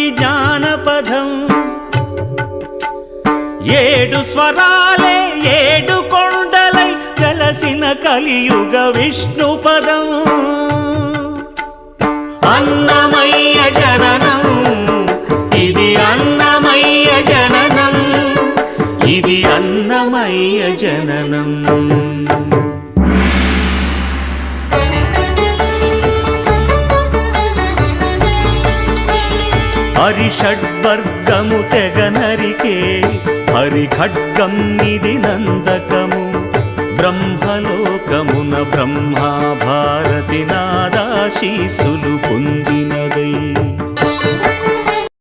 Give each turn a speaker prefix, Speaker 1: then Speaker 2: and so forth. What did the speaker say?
Speaker 1: జానకి జానపదం ఏడు స్వరాలే ఏడు కొండలై కలసిన కలియుగ విష్ణుపదం అన్నమయ్య జననం ఇది అన్నమయ్య జననం ఇది అన్నమయ్య జననం హరిషడ్వర్గము తెగనరికే హరిఖడ్గం ఇది నందకము బ్రహ్మలోకమున బ్రహ్మా భారతి నాదాశీసులు పొందిన